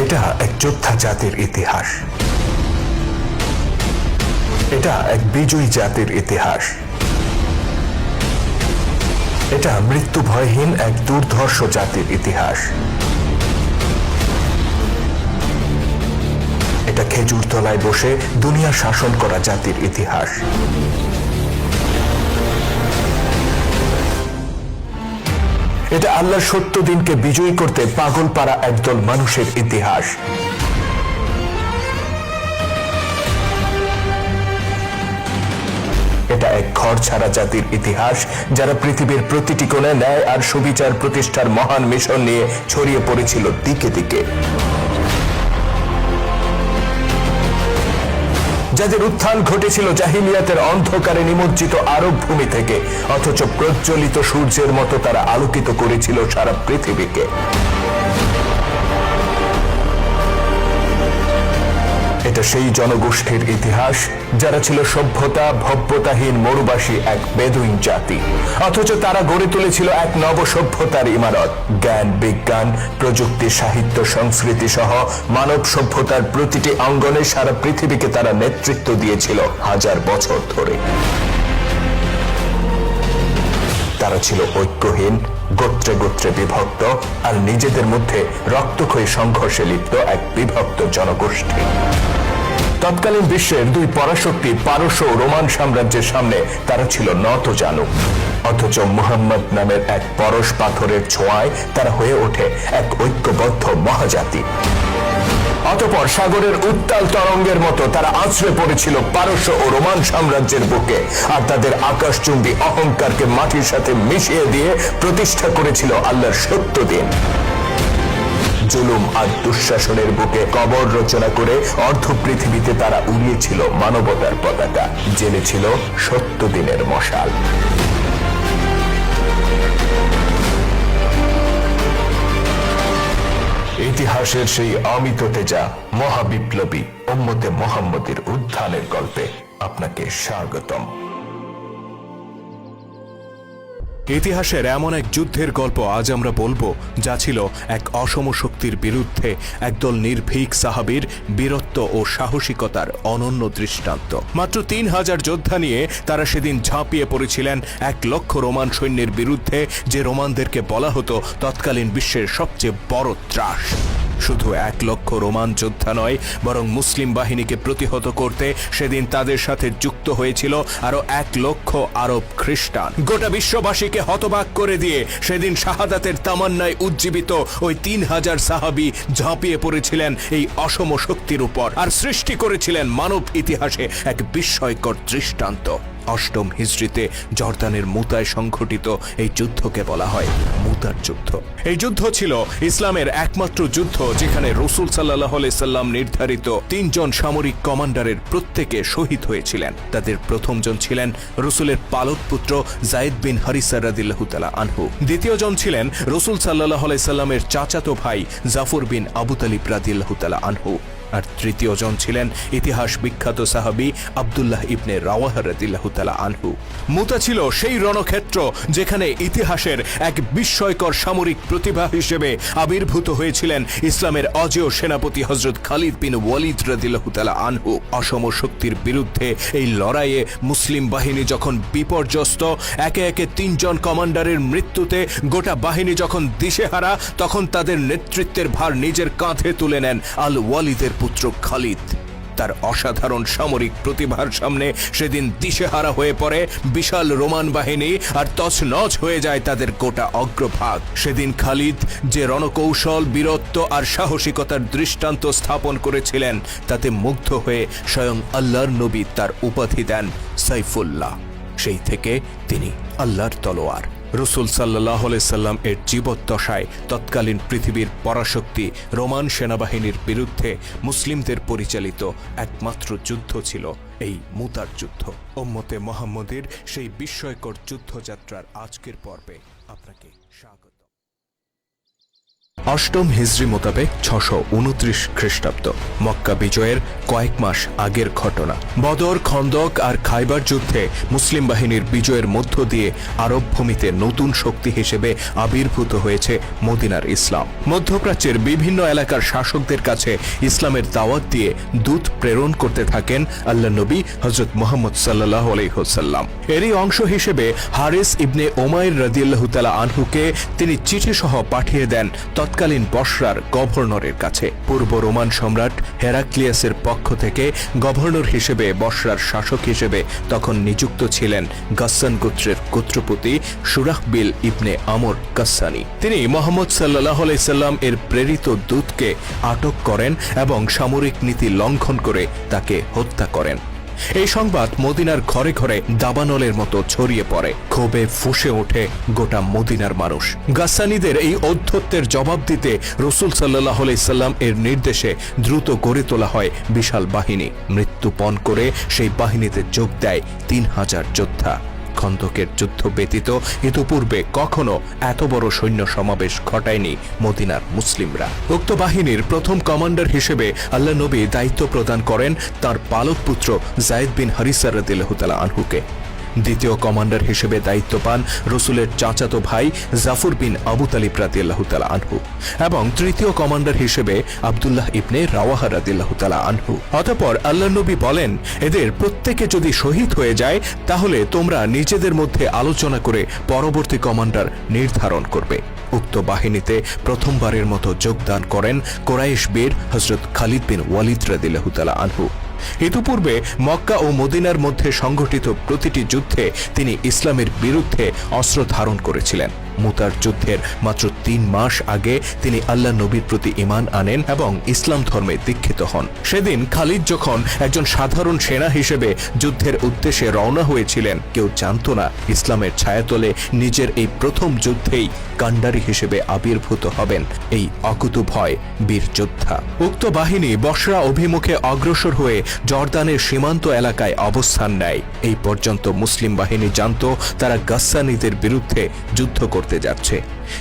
এটা এক যোদ্ধা জাতির ইতিহাস, এটা এক বিজয়ী জাতির ইতিহাস, এটা মৃত্যু ভয়হীন এক দুর্ধর্ষ জাতির ইতিহাস, এটা খেজুর তলায় বসে দুনিয়া শাসন করা জাতির ইতিহাস। এটা আল্লাহর সত্য দিনকে বিজয়ী করতে পাগল পাড়া একদল মানুষের ইতিহাস। এটা এক ঘর ছাড়া জাতির ইতিহাস, যারা পৃথিবীর প্রতিটি কোণে ন্যায় আর সুবিচার প্রতিষ্ঠার মহান মিশন নিয়ে ছড়িয়ে পড়েছিল দিকে দিকে, যাদের উত্থান ঘটেছিল জাহিলিয়াতের অন্ধকারে নিমজ্জিত আরব ভূমি থেকে, অথচ প্রজ্বলিত সূর্যের মতো তারা আলোকিত করেছিল সারা পৃথিবীকে। এটা সেই জনগোষ্ঠীর ইতিহাস যারা ছিল সভ্যতা ভব্যতাহীন মরুবাসী এক বেদুইন জাতি, অথচ তারা গড়ে তুলেছিল এক নব সভ্যতার ইমারত। জ্ঞান বিজ্ঞান প্রযুক্তি সাহিত্য সংস্কৃতি সহ মানব সভ্যতার প্রতিটি অঙ্গনে সারা পৃথিবীকে তারা নেতৃত্ব দিয়েছিল হাজার বছর ধরে। তারা ছিল ঐক্যহীন, গোত্রে গোত্রে বিভক্ত আর নিজেদের মধ্যে রক্তক্ষয়ী সংঘর্ষে লিপ্ত এক বিভক্ত জনগোষ্ঠী। তৎকালীন বিশ্বের দুই পরাশক্তি পারস্য ও রোমান সাম্রাজ্যের সামনে তারা ছিল নতজানু, অথচ মুহাম্মদ নামের এক পরশ পাথরের ছোঁয়ায় তারা হয়ে ওঠে এক ঐক্যবদ্ধ মহাজাতি। অতঃপর সাগরের উত্তাল তরঙ্গের মতো তারা আছড়ে পড়েছিল পারস্য ও রোমান সাম্রাজ্যের বুকে, আর তাদের আকাশচুম্বী অহংকারকে মাটির সাথে মিশিয়ে দিয়ে প্রতিষ্ঠা করেছিল আল্লাহর সত্য দিন। জুলুম আর দুঃশাসনের বুকে কবর রচনা করে অর্ধ পৃথিবীতে তারা উড়িয়েছিল মানবতার পতাকা, জেলেছিল সত্য দিনের মশাল। ইতিহাসের সেই অমিত তেজা মহাবিপ্লবী উম্মতে মুহাম্মদের উত্থানের গল্পে আপনাকে স্বাগতম। ইতিহাসের এমন এক যুদ্ধের গল্প আজ আমরা বলবো, যা ছিল এক অসম শক্তির বিরুদ্ধে একদল নির্ভীক সাহাবীর বীরত্ব ও সাহসিকতার অনন্য দৃষ্টান্ত। মাত্র ৩,০০০ যোদ্ধা নিয়ে তারা সেদিন ঝাঁপিয়ে পড়েছিলেন ১,০০,০০০ রোমান সৈন্যের বিরুদ্ধে, যে রোমানদেরকে বলা হতো তৎকালীন বিশ্বের সবচেয়ে বড় ত্রাস। শুধু ১,০০,০০০ রোমান যোদ্ধা নয়, বরং মুসলিম বাহিনীকে প্রতিহত করতে সেদিন তাদের সাথে যুক্ত হয়েছিল আরো ১,০০,০০০ আরব খ্রিস্টান। গোটা বিশ্ববাসীকে হতবাক করে দিয়ে সেদিন শাহাদাতের তামান্নায় উজ্জীবিত ওই ৩,০০০ সাহাবী ঝাঁপিয়ে পড়েছিলেন এই অসম শক্তির উপর, আর সৃষ্টি করেছিলেন মানব ইতিহাসে এক বিস্ময়কর দৃষ্টান্ত। অষ্টম হিজরিতে জর্দানের মুতায় সংঘটিত এই যুদ্ধকে বলা হয় মুতার যুদ্ধ। এই যুদ্ধ ছিল ইসলামের একমাত্র যুদ্ধ যেখানে রাসূল সাল্লাল্লাহু আলাইহি সাল্লাম নির্ধারিত ৩ জন সামরিক কমান্ডারের প্রত্যেকে শহীদ হয়েছিলেন। তাদের প্রথমজন ছিলেন রাসূলের পালক পুত্র যায়েদ বিন হারিসা রাদিয়াল্লাহু তাআলা আনহু। দ্বিতীয় জন ছিলেন রাসূল সাল্লাল্লাহু আলাইহি সাল্লামের চাচাতো ভাই জাফর বিন আবু তালিব রাদিয়াল্লাহু তাআলা আনহু। আর তৃতীয় জন ছিলেন ইতিহাস বিখ্যাত সাহাবী আব্দুল্লাহ ইবনে রাওয়াহা রাদিয়াল্লাহু তাআলা আনহু। মুতা ছিল সেই রণক্ষেত্র যেখানে ইতিহাসের এক বিস্ময়কর সামরিক প্রতিভা হিসেবে আবির্ভূত হয়েছিলেন ইসলামের অজেয় সেনাপতি হযরত খালিদ বিন ওয়ালিদ রাদিয়াল্লাহু তাআলা আনহু। অসম শক্তির বিরুদ্ধে এই লড়াইয়ে মুসলিম বাহিনী যখন বিপর্যস্ত, একে একে ৩ জন কমান্ডারের মৃত্যুতে গোটা বাহিনী যখন দিশেহারা, তখন তাদের নেতৃত্বের ভার নিজের কাঁধে তুলে নেন আল ওয়ালিদের পুত্র খালিদ। তার অসাধারণ সামরিক প্রতিভার সামনে সেদিন দিশেহারা হয়ে পড়ে বিশাল রোমান বাহিনী, আর তছনছ হয়ে যায় তাদের গোটা অগ্রভাগ। সেদিন খালিদ যে রণকৌশল বীরত্ব আর সাহসিকতার দৃষ্টান্ত স্থাপন করেছিলেন, তাতে মুগ্ধ হয়ে স্বয়ং আল্লাহর নবী তার উপাধি দেন সাইফুল্লাহ। সেই থেকে তিনি আল্লাহর তলোয়ার। রাসূল সাল্লাল্লাহু আলাইহি সাল্লাম এর জীবদ্দশায় তৎকালীন পৃথিবীর পরাশক্তি রোমান সেনাবাহিনীর বিরুদ্ধে মুসলিমদের পরিচালিত একমাত্র যুদ্ধ ছিল এই মুতার যুদ্ধ। উম্মতে মুহাম্মদের সেই বিস্ময়কর যুদ্ধযাত্রার আজকের পর্বে আপনাকে স্বাগত। অষ্টম হিজরি মোতাবেক 629 খ্রিস্টাব্দ, মক্কা বিজয়ের কয়েক মাস আগের ঘটনা। বদর, খন্দক আর খাইবার যুদ্ধে মুসলিম বাহিনীর বিজয়ের মধ্য দিয়ে আরব ভূমিতে নতুন শক্তি হিসেবে আবির্ভূত হয়েছে মদিনার ইসলাম। মধ্যপ্রাচ্যের বিভিন্ন এলাকার শাসকদের কাছে ইসলামের দাওয়াত দিয়ে দূত প্রেরণ করতে থাকেন আল্লাহ নবী হযরত মুহাম্মদ সাল্লাল্লাহু আলাইহি ওয়াসাল্লাম। এরই অংশ হিসেবে হারিস ইবনে উমাইর রাদিয়াল্লাহু তাআলা আনহুকে তিনি চিঠি সহ পাঠিয়ে দেন তৎকালীন বসরার গভর্নরের কাছে। পূর্ব রোমান সম্রাট হেরাক্লিয়াসের পক্ষ থেকে গভর্নর হিসেবে বসরার শাসক হিসেবে তখন নিযুক্ত ছিলেন গাসসান গোত্রের গোত্রপতি শুরাহবিল ইবনে আমর গাসসানি। তিনি মুহাম্মদ সাল্লাল্লাহু আলাইহি সাল্লাম এর প্রেরিত দূতকে আটক করেন এবং সামরিক নীতি লঙ্ঘন করে তাকে হত্যা করেন। এই সংবাদ মদিনার ঘরে ঘরে দাবানলের মতো ছড়িয়ে পড়ে। ক্ষোভে ফুঁসে ওঠে গোটা মদিনার মানুষ। গাসসানীদের এই ঔদ্ধত্যের জবাব দিতে রাসূল সাল্লাল্লাহু আলাইহি সাল্লাম এর নির্দেশে দ্রুত গড়ে তোলা হয় বিশাল বাহিনী। মৃত্যুপণ করে সেই বাহিনীতে যোগ দেয় 3000 যোদ্ধা। খন্দকের যুদ্ধ ব্যতীত ইতোপূর্বে কখনো এত বড় সৈন্য সমাবেশ ঘটায়নি মদিনার মুসলিমরা। উক্ত বাহিনীর প্রথম কমান্ডার হিসেবে আল্লাহ নবী দায়িত্ব প্রদান করেন তার পালক পুত্র যায়েদ বিন হারিসা রাদিয়াল্লাহু তাআলা আনহুকে। দ্বিতীয় কমান্ডার হিসেবে দায়িত্ব পান রসুলের চাচাতো ভাই জাফর বিন আবু তালিব রাদিয়াল্লাহু তাআলা আনহু এবং তৃতীয় কমান্ডার হিসেবে আব্দুল্লাহ ইবনে রাওয়াহা রাদিয়াল্লাহু তাআলা আনহু। অতঃপর আল্লাহ নবী বলেন, এদের প্রত্যেকে যদি শহীদ হয়ে যায় তাহলে তোমরা নিজেদের মধ্যে আলোচনা করে পরবর্তী কমান্ডার নির্ধারণ করবে। উক্ত বাহিনীতে প্রথমবারের মতো যোগদান করেন কোরাইশ বীর হযরত খালিদ বিন ওয়ালিদ রাদিয়াল্লাহু তাআলা আনহু। ইতিপূর্বে মক্কা ও মদিনার মধ্যে সংঘটিত প্রতিটি যুদ্ধে তিনি ইসলামের বিরুদ্ধে অস্ত্র ধারণ করেছিলেন। মুতার যুদ্ধের মাত্র 3 মাস আগে তিনি আল্লাহ নবীর প্রতি ঈমান আনেন এবং ইসলাম ধর্মে দীক্ষিত হন। সেদিন খালিদ যখন একজন সাধারণ সেনা হিসেবে যুদ্ধের উদ্দেশ্যে রওনা হয়েছিলেন, কেউ জানত না ইসলামের ছায়াতলে নিজের এই প্রথম যুদ্ধেই কান্ডারি হিসেবে আবির্ভূত হবেন এই অকুতোভয় বীর যোদ্ধা। উক্ত বাহিনী বসরা অভিমুখে অগ্রসর হয়ে জর্দানের সীমান্ত এলাকায় অবস্থান নেয়। এই পর্যন্ত মুসলিম বাহিনী জানত তারা গাসসানীদের বিরুদ্ধে যুদ্ধ করতে যাচ্ছে,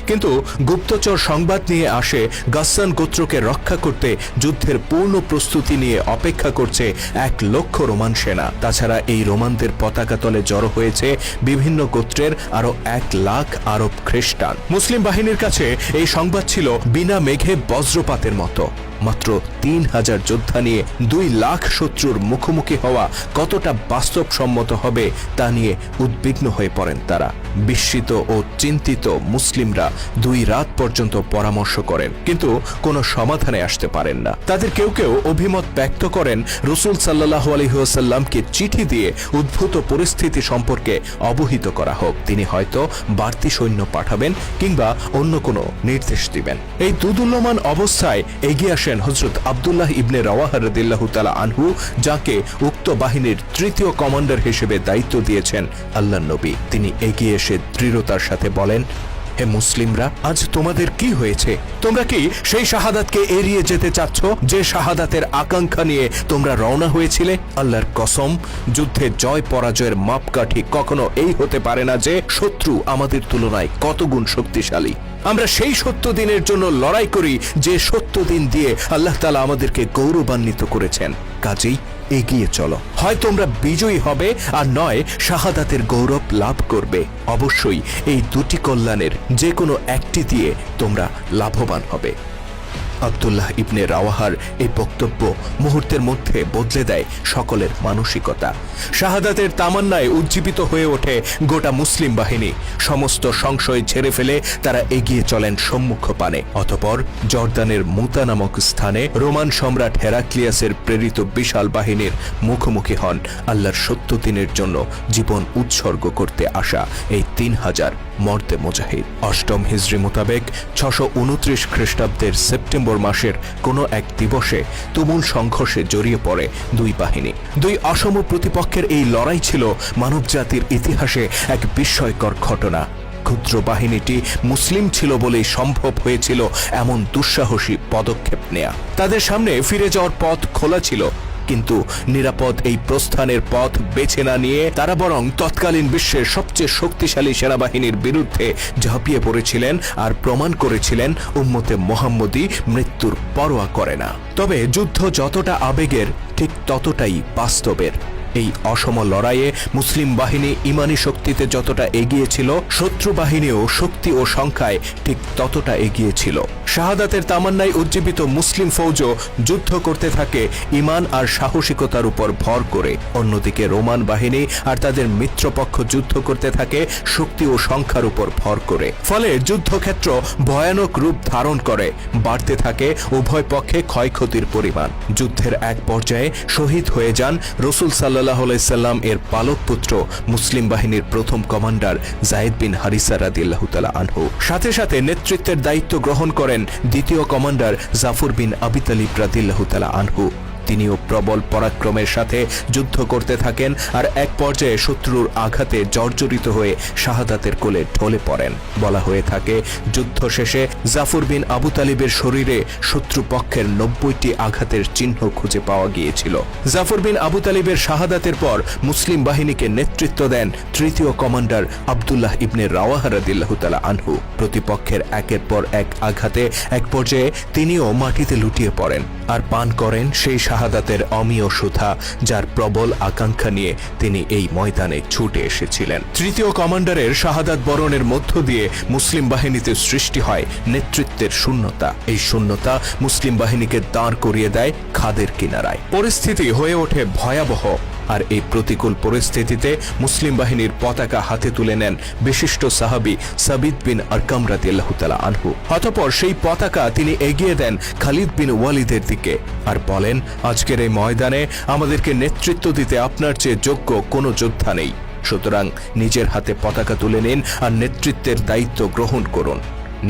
কিন্তু গুপ্তচর সংবাদ নিয়ে আসে গাসসান গোত্রকে রক্ষা করতে যুদ্ধের পূর্ণ প্রস্তুতি নিয়ে অপেক্ষা করছে 1 লক্ষ রোমান সেনা। তাছাড়া এই রোমানদের পতাকা তলে জড়ো হয়েছে বিভিন্ন গোত্রের আরো 1 লাখ আরব খ্রিস্টান। মুসলিম বাহিনীর কাছে এই সংবাদ ছিল বিনা মেঘে বজ্রপাতের মতো। মাত্র 3000 যোদ্ধা নিয়ে 2 লাখ শত্রুর মুখোমুখি হওয়া কতটা বাস্তবসম্মত হবে তা নিয়ে উদ্বিগ্ন হয়ে পড়েন তারা। বিস্মিত ও চিন্তিত মুসলিমরা 2 রাত পর্যন্ত পরামর্শ করেন, কিন্তু কোনো সমাধানে আসতে পারেন না। তাদের কেউ কেউ অভিমত ব্যক্ত করেন রাসূল সাল্লাল্লাহু আলাইহি ওয়াসাল্লামকে চিঠি দিয়ে উদ্ভূত পরিস্থিতি সম্পর্কে অবহিত করা হোক। তিনি হয়তো বাড়তি সৈন্য পাঠাবেন কিংবা অন্য কোনো নির্দেশ দিবেন। এই দুদুল্যমান অবস্থায় এগিয়ে আসেন হযরত আব্দুল্লাহ ইবনে রাওয়াহা রাদিয়াল্লাহু তাআলা আনহু, যাকে উক্ত বাহিনীর তৃতীয় কমান্ডার হিসেবে দায়িত্ব দিয়েছেন আল্লাহর নবী। তিনি এগিয়ে এসে দৃঢ়তার সাথে বলেন, হে মুসলিমরা, আজ তোমাদের কি হয়েছে? তোমরা কি সেই শাহাদাতকে এড়িয়ে যেতে চাচ্ছ যে শাহাদাতের আকাঙ্ক্ষা নিয়ে তোমরা রওনা হয়েছিলে? আল্লাহর কসম, যুদ্ধে জয় পরাজয়ের মাপকাঠি কখনো এই হতে পারে না যে শত্রু আমাদের তুলনায় কত গুণ শক্তিশালী। আমরা সেই সত্য দিনের জন্য লড়াই করি যে সত্য দিন দিয়ে আল্লাহ তাআলা আমাদেরকে গৌরবান্বিত করেছেন। কাজেই এগিয়ে চলো, হয় তোমরা বিজয়ী হবে আর নয় শাহাদাতের গৌরব লাভ করবে। অবশ্যই এই দুটি কল্যাণের যে কোনো একটি দিয়ে তোমরা লাভবান হবে। আব্দুল্লাহ ইবনে রাওয়াহার এই বক্তব্য মুহূর্তের মধ্যে বদলে দেয় সকলের মানসিকতা। শাহাদাতের তামান্নায় উজ্জীবিত হয়ে ওঠে গোটা মুসলিম বাহিনী। সমস্ত সংশয় ছেড়ে ফেলে তারা এগিয়ে চলেন সম্মুখ পানে। অতঃপর জর্দানের মুতা নামক স্থানে রোমান সম্রাট হেরাক্লিয়াসের প্রেরিত বিশাল বাহিনীর মুখোমুখি হন আল্লাহর সত্য দিনের জন্য জীবন উৎসর্গ করতে আসা এই 3000 মর্দে মুজাহিদ। অষ্টম হিজরি মোতাবেক 629 খ্রিস্টাব্দের সেপ্টেম্বর মাসের কোনো এক দিবসে তুমুল সংঘর্ষে জড়িয়ে পড়ে 2 বাহিনী। 2 অসম প্রতিপক্ষের এই লড়াই ছিল মানবজাতির ইতিহাসে এক বিস্ময়কর ঘটনা। ক্ষুদ্র বাহিনীটি মুসলিম ছিল বলেই সম্ভব হয়েছিল এমন দুঃসাহসী পদক্ষেপ নেয়া। তাদের সামনে ফিরে যাওয়ার পথ খোলা ছিল। কিন্তু নিরাপদ এই প্রস্থানের পথ বেছে না নিয়ে তারা বরং তৎকালীন বিশ্বের সবচেয়ে শক্তিশালী সেনাবাহিনীর বিরুদ্ধে ঝাঁপিয়ে পড়েছিলেন আর প্রমাণ করেছিলেন উম্মতে মুহাম্মদী মৃত্যুর পরোয়া করে না। তবে যুদ্ধ যতটা আবেগের ঠিক ততটাই বাস্তবের। এই অসম লড়াইয়ে মুসলিম বাহিনী ইমানি শক্তিতে যতটা এগিয়ে ছিল, শত্রু বাহিনীও শক্তি ও সংখ্যায় ঠিক ততটা এগিয়ে ছিল। শাহাদাতের তামান্নায় উজ্জীবিত মুসলিম ফৌজও যুদ্ধ করতে থাকে ইমান আর সাহসিকতার উপর ভর করে। অন্যদিকে রোমান বাহিনী আর তাদের মিত্রপক্ষ যুদ্ধ করতে থাকে শক্তি ও সংখ্যার উপর ভর করে। ফলে যুদ্ধক্ষেত্র ভয়ানক রূপ ধারণ করে, বাড়তে থাকে উভয় পক্ষে ক্ষয়ক্ষতির পরিমাণ। যুদ্ধের এক পর্যায়ে শহীদ হয়ে যান রাসূল সাল্লাল্লাহু আলাইহি সাল্লাম এর পালক পুত্র মুসলিম বাহিনীর প্রথম কমান্ডার যায়েদ বিন হারিসা রাদিয়াল্লাহু তাআলা আনহু। সাথে সাথে নেতৃত্বের দায়িত্ব গ্রহণ করেন দ্বিতীয় কমান্ডার জাফর বিন আবি তালিব রাদিয়াল্লাহু তাআলা আনহু। তিনিও প্রবল পরাক্রমের সাথে যুদ্ধ করতে থাকেন আর এক পর্যায়ে শত্রুর আঘাতে জর্জরিত হয়ে শাহাদাতের কোলে ঢলে পড়েন। বলা হয়ে থাকে যুদ্ধ শেষে জাফর বিন আবু তালিবের শরীরে শত্রুপক্ষের 90টি আঘাতের চিহ্ন খুঁজে পাওয়া গিয়েছিল। জাফর বিন আবু তালিবের শাহাদাতের পর মুসলিম বাহিনীকে নেতৃত্ব দেন তৃতীয় কমান্ডার আব্দুল্লাহ ইবনে রাওয়াহা রাদিয়াল্লাহু তাআলা আনহু। প্রতিপক্ষের একের পর এক আঘাতে এক পর্যায়ে তিনিও মাটিতে লুটিয়ে পড়েন আর পান করেন সেই শাহাদাতের অমীয় সুধা, যার প্রবল আকাঙ্ক্ষা নিয়ে তিনি এই ময়দানে ছুটে এসেছিলেন। তৃতীয় কমান্ডারের শাহাদাত বরণের মধ্য দিয়ে মুসলিম বাহিনীতে সৃষ্টি হয় নেতৃত্বের শূন্যতা। এই শূন্যতা মুসলিম বাহিনীকে দাঁড় করিয়ে দেয় খাদের কিনারায়। পরিস্থিতি হয়ে ওঠে ভয়াবহ। আর এই প্রতিকূল পরিস্থিতিতে মুসলিম বাহিনীর পতাকা হাতে তুলে নেন বিশিষ্ট সাহাবী সাবিত বিন আরকাম রাদিয়াল্লাহু তাআলা আনহু। অতঃপর সেই পতাকা তিনি এগিয়ে দেন খালিদ বিন ওয়ালিদের দিকে আর বলেন, আজকের এই ময়দানে আমাদেরকে নেতৃত্ব দিতে আপনার চেয়ে যোগ্য কোনো যোদ্ধা নেই, সুতরাং নিজের হাতে পতাকা তুলে নিন আর নেতৃত্বের দায়িত্ব গ্রহণ করুন।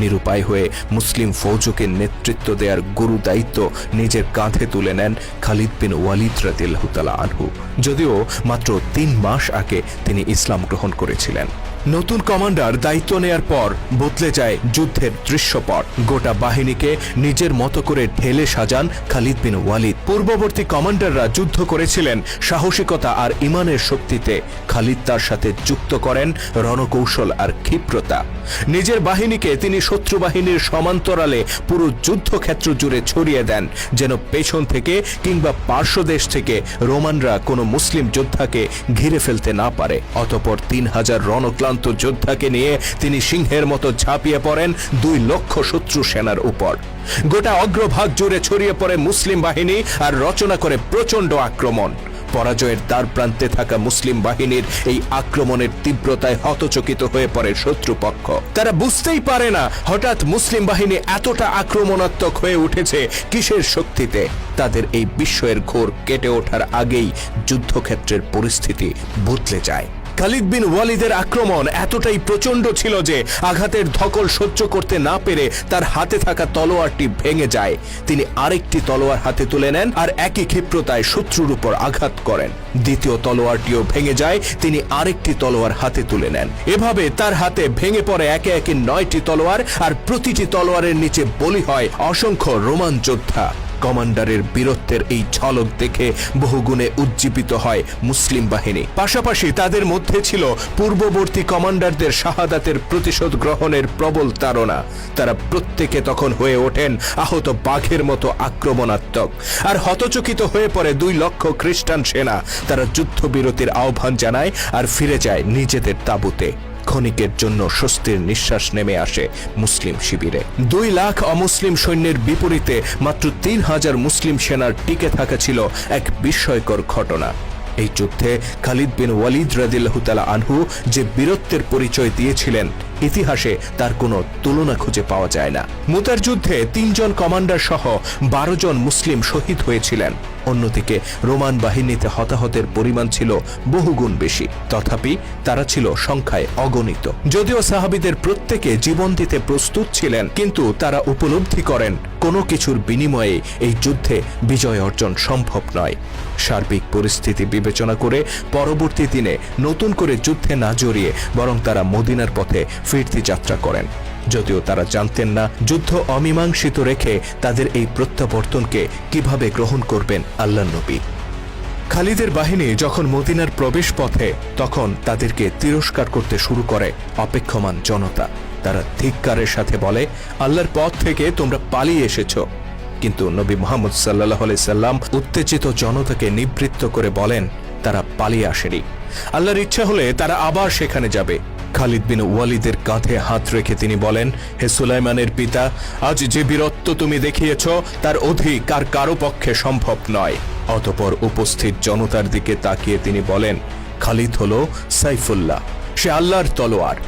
নিরুপায় হয়ে মুসলিম ফৌজকে নেতৃত্ব দেওয়ার গুরু দায়িত্ব নিজের কাঁধে তুলে নেন খালিদ বিন ওয়ালিদ রাদিয়াল্লাহু তাআলা আনহু। যদিও মাত্র 3 মাস আগে তিনি ইসলাম গ্রহণ করেছিলেন। নতুন কমান্ডার দায়িত্ব নেয়ার পর বদলে যায় যুদ্ধের দৃশ্যপট। গোটা বাহিনীকে নিজের মতো করে ঢেলে সাজান খালিদ বিন ওয়ালিদ। পূর্ববর্তী কমান্ডাররা যুদ্ধ করেছিলেন সাহসিকতা আর ইমানের শক্তিতে, খালিদ তার সাথে যুক্ত করেন রণকৌশল আর ক্ষিপ্রতা। নিজের বাহিনীকে তিনি শত্রু বাহিনীর সমান্তরালে পুরো যুদ্ধক্ষেত্র জুড়ে ছড়িয়ে দেন, যেন পেছন থেকে কিংবা পার্শ্বদেশ থেকে রোমানরা কোনো মুসলিম যোদ্ধাকে ঘিরে ফেলতে না পারে। অতঃপর 3000 রণক্লান্ত যোদ্ধাকে নিয়ে তিনি সিংহের মতো ঝাঁপিয়ে পড়েন 2 লক্ষ শত্রু সেনার উপর। গোটা অগ্রভাগ জুড়ে ছড়িয়ে পড়ে মুসলিম বাহিনী আর রচনা করে প্রচন্ড আক্রমণ। পরাজয়ের দ্বার প্রান্তে থাকা মুসলিম বাহিনীর এই আক্রমণের তীব্রতায় হতচকিত হয়ে পড়ে শত্রুপক্ষ। তারা বুঝতেই পারে না হঠাৎ মুসলিম বাহিনী এতটা আক্রমণাত্মক হয়ে উঠেছে কিসের শক্তিতে। তাদের এই বিস্ময়ের ঘোর কেটে ওঠার আগেই যুদ্ধক্ষেত্রের পরিস্থিতি বদলে যায়। খালিদ বিন ওয়ালিদের আক্রমণ এতটাই প্রচন্ড ছিল যে আঘাতের ধকল সহ্য করতে না পেরে তার হাতে থাকা তলোয়ারটি ভেঙে যায়। তিনি আরেকটি তলোয়ার হাতে তুলে নেন আর একই ক্ষিপ্রতায় শত্রুর উপর আঘাত করেন। দ্বিতীয় তলোয়ারটিও ভেঙে যায়, তিনি আরেকটি তলোয়ার হাতে তুলে নেন। এভাবে তার হাতে ভেঙে পড়ে একে একে 9টি তলোয়ার আর প্রতিটি তলোয়ারের নিচে বলি হয় অসংখ্য রোমান যোদ্ধা। কমান্ডারের বীরত্বের এই ঝলক দেখে বহুগুণে উজ্জীবিত হয় মুসলিম বাহিনী। পাশাপাশি তাদের মধ্যে ছিল পূর্ববর্তী কমান্ডারদের শাহাদাতের প্রতিশোধ গ্রহণের প্রবল তাড়না। তারা প্রত্যেকে তখন হয়ে ওঠেন আহত বাঘের মতো আক্রমণাত্মক। আর হতচকিত হয়ে পড়ে 2 লক্ষ খ্রিস্টান সেনা। তারা যুদ্ধবিরতির আহ্বান জানায় আর ফিরে যায় নিজেদের তাঁবুতে। ক্ষণিকের জন্য স্বস্তির নিঃশ্বাস নেমে আসে মুসলিম শিবিরে। 2 লাখ অমুসলিম সৈন্যের বিপরীতে মাত্র 3000 মুসলিম সেনার টিকে থাকা ছিল এক বিস্ময়কর ঘটনা। এই যুদ্ধে খালিদ বিন ওয়ালিদ রাদিয়াল্লাহু তাআলা আনহু যে বীরত্বের পরিচয় দিয়েছিলেন, ইতিহাসে তার কোনো তুলনা খুঁজে পাওয়া যায় না। মুতার যুদ্ধে 3 জন কমান্ডার সহ 12 জন মুসলিম শহীদ হয়েছিলেন। অন্যদিকে রোমান বাহিনীতে হতাহতের পরিমাণ ছিল বহুগুণ বেশি, তথাপি তারা ছিল সংখ্যায় অগণিত। যদিও সাহাবীদের প্রত্যেকে জীবন দিতে প্রস্তুত ছিলেন, কিন্তু তারা উপলব্ধি করেন কোনো কিছুর বিনিময়ে এই যুদ্ধে বিজয় অর্জন সম্ভব নয়। সার্বিক পরিস্থিতি বিবেচনা করে পরবর্তী দিনে নতুন করে যুদ্ধে না জড়িয়ে বরং তারা মদিনার পথে ফিরতি যাত্রা করেন। যদিও তারা জানতেন না যুদ্ধ অমীমাংসিত রেখে তাদের এই প্রত্যাবর্তনকে কিভাবে গ্রহণ করবেন আল্লাহর নবী। খালিদের বাহিনী যখন মদিনার প্রবেশ পথে, তখন তাদেরকে তিরস্কার করতে শুরু করে অপেক্ষমান জনতা। তারা ধিক্কারের সাথে বলে, আল্লাহর পথ থেকে তোমরা পালিয়ে এসেছো। কিন্তু নবী মুহাম্মদ সাল্লাল্লাহু আলাইহি সাল্লাম উত্তেজিত জনতাকে নিবৃত্ত করে বলেন, তারা পালিয়ে আসেনি, আল্লাহর ইচ্ছা হলে তারা আবার সেখানে যাবে। খালিদ বিন ওয়ালিদের কাঁধে হাত রেখে তিনি বলেন, হে সুলাইমানের পিতা, আজ যে বীরত্ব তুমি দেখিয়েছ তার অধিক আর কারো পক্ষে সম্ভব নয়। অতঃপর উপস্থিত জনতার দিকে তাকিয়ে তিনি বলেন, খালিদ হলো সাইফুল্লাহ, সে আল্লাহর তলোয়ার।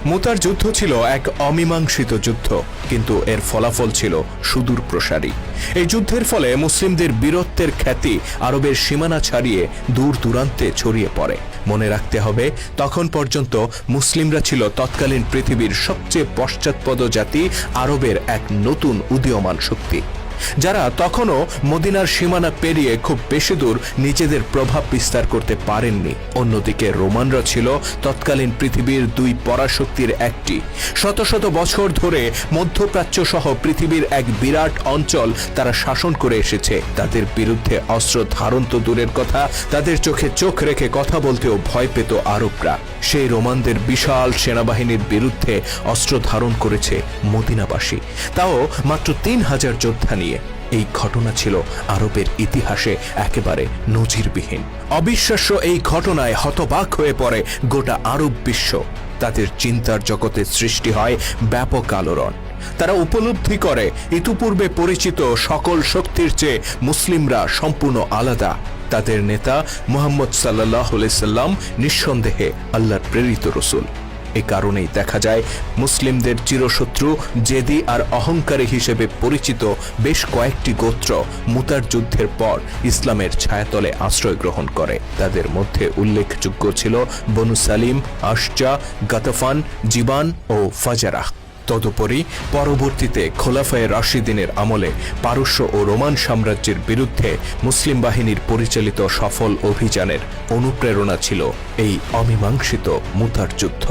মুতার যুদ্ধ ছিল এক অমীমাংসিত যুদ্ধ, কিন্তু এর ফলাফল ছিল সুদূর প্রসারী। এই যুদ্ধের ফলে মুসলিমদের বীরত্বের খ্যাতি আরবের সীমানা ছাড়িয়ে দূর দূরান্তে ছড়িয়ে পড়ে। মনে রাখতে হবে, তখন পর্যন্ত মুসলিমরা ছিল তৎকালীন পৃথিবীর সবচেয়ে পশ্চাৎপদ জাতি, আরবের এক নতুন উদীয়মান শক্তি, যারা তখনও মদিনার সীমানা পেরিয়ে খুব বেশি দূর নিজেদের প্রভাব বিস্তার করতে পারেননি। অন্যদিকে রোমানরা ছিল তৎকালীন পৃথিবীর দুই পরাশক্তির একটি। শত শত বছর ধরে মধ্যপ্রাচ্য সহ পৃথিবীর এক বিরাট অঞ্চল তারা শাসন করে এসেছে। তাদের বিরুদ্ধে অস্ত্র ধারণ তো দূরের কথা, তাদের চোখে চোখ রেখে কথা বলতেও ভয় পেত আরবরা। সেই রোমানদের বিশাল সেনাবাহিনীর বিরুদ্ধে অস্ত্র ধারণ করেছে মদিনাবাসী, তাও মাত্র ৩,০০০ যোদ্ধা নিয়ে। এই ঘটনা ছিল আরবের ইতিহাসে একেবারে নজিরবিহীন। অবিশ্বাস্য এই ঘটনায় হতবাক হয়ে পড়ে গোটা আরব বিশ্ব। তাদের চিন্তার জগতে সৃষ্টি হয় ব্যাপক আলোড়ন। তারা উপলব্ধি করে, ইতিপূর্বে পরিচিত সকল শক্তির চেয়ে মুসলিমরা সম্পূর্ণ আলাদা। তাদের নেতা মুহাম্মদ সাল্লাল্লাহু আলাইহি সাল্লাম নিঃসন্দেহে আল্লাহর প্রেরিত রাসূল। এ কারণেই দেখা যায় মুসলিমদের চিরশত্রু, জেদি আর অহংকারী হিসেবে পরিচিত বেশ কয়েকটি গোত্র মুতার যুদ্ধের পর ইসলামের ছায়াতলে আশ্রয় গ্রহণ করে। তাদের মধ্যে উল্লেখযোগ্য ছিল বনু সালিম, আশজা, গাতাফান, জিবান ও ফাজারাহ। তদুপরি পরবর্তীতে খোলাফায়ে রাশিদিনের আমলে পারস্য ও রোমান সাম্রাজ্যের বিরুদ্ধে মুসলিম বাহিনীর পরিচালিত সফল অভিযানের অনুপ্রেরণা ছিল এই অমীমাংসিত মুতার যুদ্ধ।